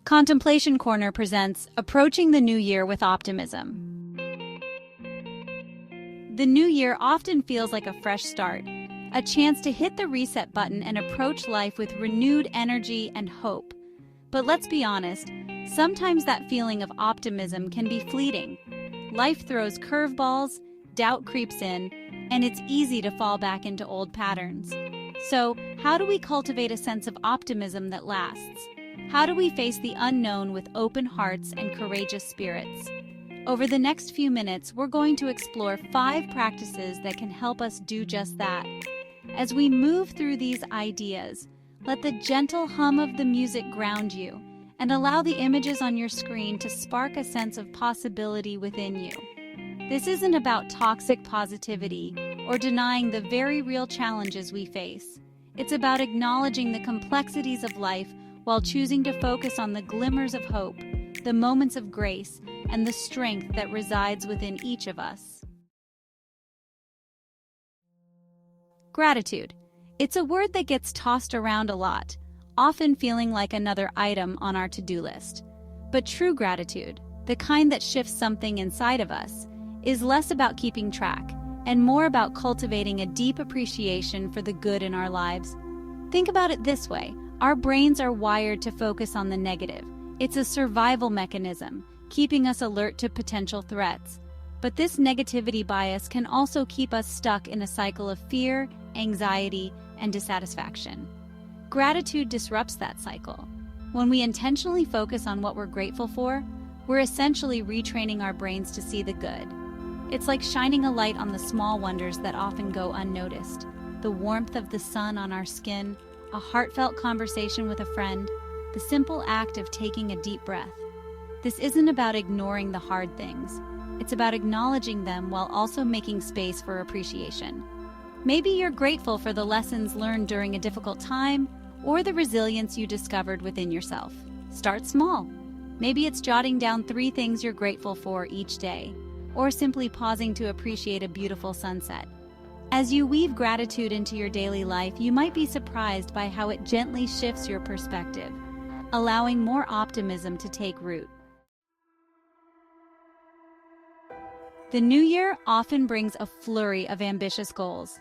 Contemplation Corner presents Approaching the New Year with Optimism. The new year often feels like a fresh start, a chance to hit the reset button and approach life with renewed energy and hope. But let's be honest, sometimes that feeling of optimism can be fleeting. Life throws curveballs, doubt creeps in, and it's easy to fall back into old patterns. So, how do we cultivate a sense of optimism that lasts? How do we face the unknown with open hearts and courageous spirits? Over the next few minutes, we're going to explore 5 practices that can help us do just that. As we move through these ideas, let the gentle hum of the music ground you and allow the images on your screen to spark a sense of possibility within you. This isn't about toxic positivity or denying the very real challenges we face. It's about acknowledging the complexities of life while choosing to focus on the glimmers of hope, the moments of grace, and the strength that resides within each of us. Gratitude. It's a word that gets tossed around a lot, often feeling like another item on our to-do list. But true gratitude, the kind that shifts something inside of us, is less about keeping track and more about cultivating a deep appreciation for the good in our lives. Think about it this way. Our brains are wired to focus on the negative. It's a survival mechanism, keeping us alert to potential threats. But this negativity bias can also keep us stuck in a cycle of fear, anxiety, and dissatisfaction. Gratitude disrupts that cycle. When we intentionally focus on what we're grateful for, we're essentially retraining our brains to see the good. It's like shining a light on the small wonders that often go unnoticed. The warmth of the sun on our skin, a heartfelt conversation with a friend, the simple act of taking a deep breath. This isn't about ignoring the hard things. It's about acknowledging them while also making space for appreciation. Maybe you're grateful for the lessons learned during a difficult time or the resilience you discovered within yourself. Start small. Maybe it's jotting down 3 things you're grateful for each day, or simply pausing to appreciate a beautiful sunset. As you weave gratitude into your daily life, you might be surprised by how it gently shifts your perspective, allowing more optimism to take root. The new year often brings a flurry of ambitious goals.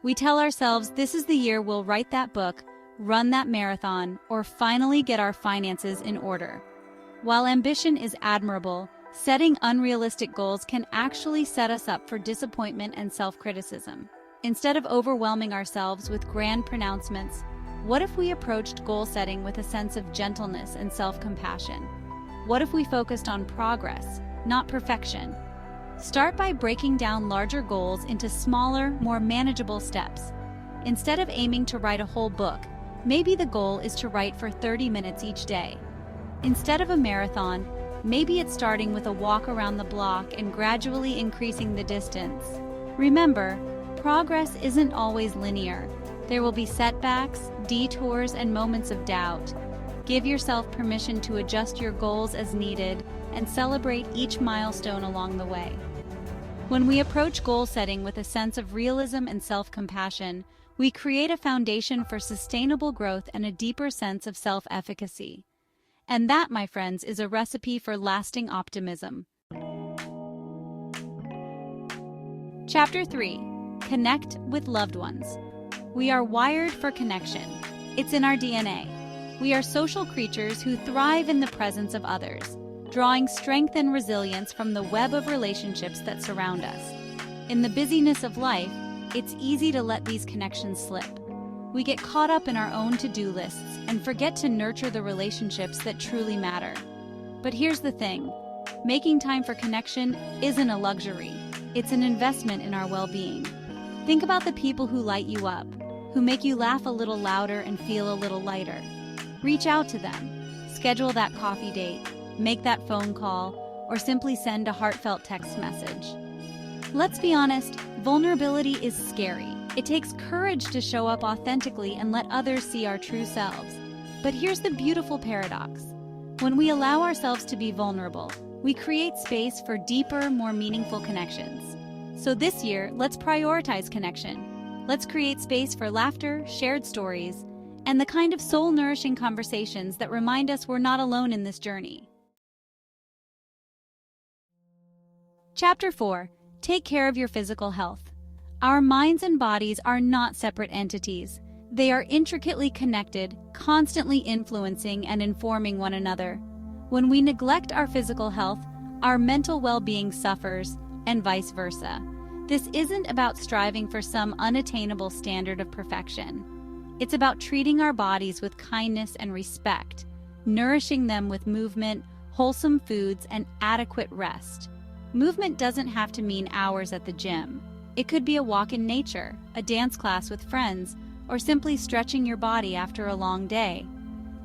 We tell ourselves this is the year we'll write that book, run that marathon, or finally get our finances in order. While ambition is admirable, setting unrealistic goals can actually set us up for disappointment and self-criticism. Instead of overwhelming ourselves with grand pronouncements, what if we approached goal setting with a sense of gentleness and self-compassion? What if we focused on progress, not perfection? Start by breaking down larger goals into smaller, more manageable steps. Instead of aiming to write a whole book, maybe the goal is to write for 30 minutes each day. Instead of a marathon, maybe it's starting with a walk around the block and gradually increasing the distance. Remember, progress isn't always linear. There will be setbacks, detours, and moments of doubt. Give yourself permission to adjust your goals as needed and celebrate each milestone along the way. When we approach goal setting with a sense of realism and self-compassion, we create a foundation for sustainable growth and a deeper sense of self-efficacy. And that, my friends, is a recipe for lasting optimism. Chapter 3. Connect with loved ones. We are wired for connection. It's in our DNA. We are social creatures who thrive in the presence of others, drawing strength and resilience from the web of relationships that surround us. In the busyness of life, it's easy to let these connections slip. We get caught up in our own to-do lists and forget to nurture the relationships that truly matter. But here's the thing, making time for connection isn't a luxury. It's an investment in our well-being. Think about the people who light you up, who make you laugh a little louder and feel a little lighter. Reach out to them. Schedule that coffee date, make that phone call, or simply send a heartfelt text message. Let's be honest, vulnerability is scary. It takes courage to show up authentically and let others see our true selves. But here's the beautiful paradox. When we allow ourselves to be vulnerable, we create space for deeper, more meaningful connections. So this year, let's prioritize connection. Let's create space for laughter, shared stories, and the kind of soul-nourishing conversations that remind us we're not alone in this journey. Chapter 4. Take care of your physical health. Our minds and bodies are not separate entities. They are intricately connected, constantly influencing and informing one another. When we neglect our physical health, our mental well-being suffers, and vice versa. This isn't about striving for some unattainable standard of perfection. It's about treating our bodies with kindness and respect, nourishing them with movement, wholesome foods, and adequate rest. Movement doesn't have to mean hours at the gym. It could be a walk in nature, a dance class with friends, or simply stretching your body after a long day.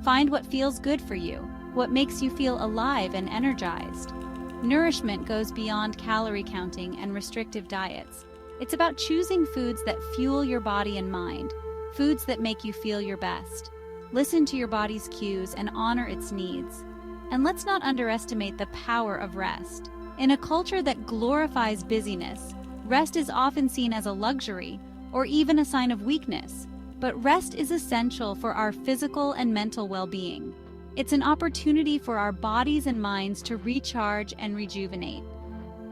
Find what feels good for you, what makes you feel alive and energized. Nourishment goes beyond calorie counting and restrictive diets. It's about choosing foods that fuel your body and mind, foods that make you feel your best. Listen to your body's cues and honor its needs. And let's not underestimate the power of rest. In a culture that glorifies busyness, rest is often seen as a luxury or even a sign of weakness. But rest is essential for our physical and mental well-being. It's an opportunity for our bodies and minds to recharge and rejuvenate.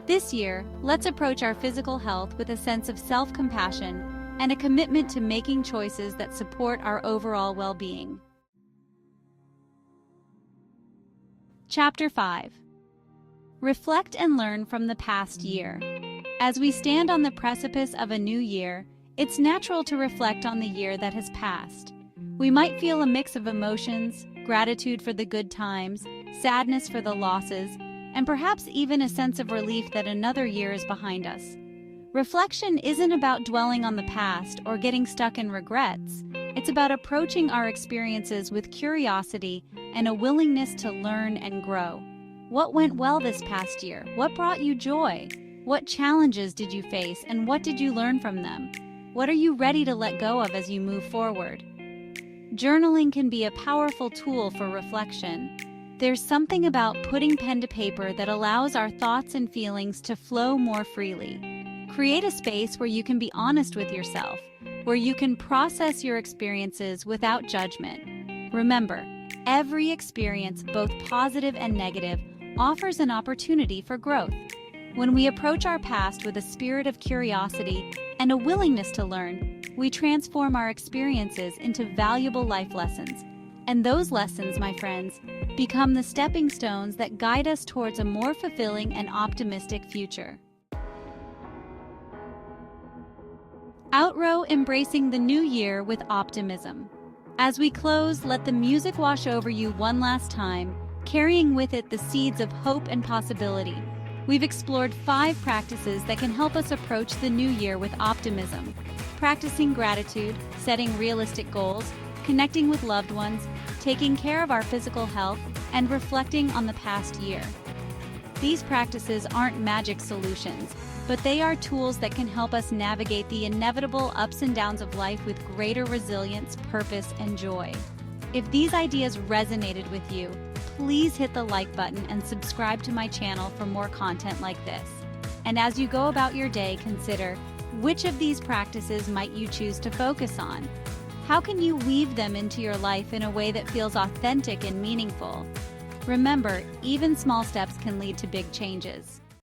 This year, let's approach our physical health with a sense of self-compassion and a commitment to making choices that support our overall well-being. Chapter 5. Reflect and learn from the past year. As we stand on the precipice of a new year, it's natural to reflect on the year that has passed. We might feel a mix of emotions, gratitude for the good times, sadness for the losses, and perhaps even a sense of relief that another year is behind us. Reflection isn't about dwelling on the past or getting stuck in regrets. It's about approaching our experiences with curiosity and a willingness to learn and grow. What went well this past year? What brought you joy? What challenges did you face, and what did you learn from them? What are you ready to let go of as you move forward? Journaling can be a powerful tool for reflection. There's something about putting pen to paper that allows our thoughts and feelings to flow more freely. Create a space where you can be honest with yourself, where you can process your experiences without judgment. Remember, every experience, both positive and negative, offers an opportunity for growth. When we approach our past with a spirit of curiosity and a willingness to learn, we transform our experiences into valuable life lessons. And those lessons, my friends, become the stepping stones that guide us towards a more fulfilling and optimistic future. Outro: embracing the new year with optimism. As we close, let the music wash over you one last time, carrying with it the seeds of hope and possibility. We've explored 5 practices that can help us approach the new year with optimism. Practicing gratitude, setting realistic goals, connecting with loved ones, taking care of our physical health, and reflecting on the past year. These practices aren't magic solutions, but they are tools that can help us navigate the inevitable ups and downs of life with greater resilience, purpose, and joy. If these ideas resonated with you, please hit the like button and subscribe to my channel for more content like this. And as you go about your day, consider, which of these practices might you choose to focus on? How can you weave them into your life in a way that feels authentic and meaningful? Remember, even small steps can lead to big changes.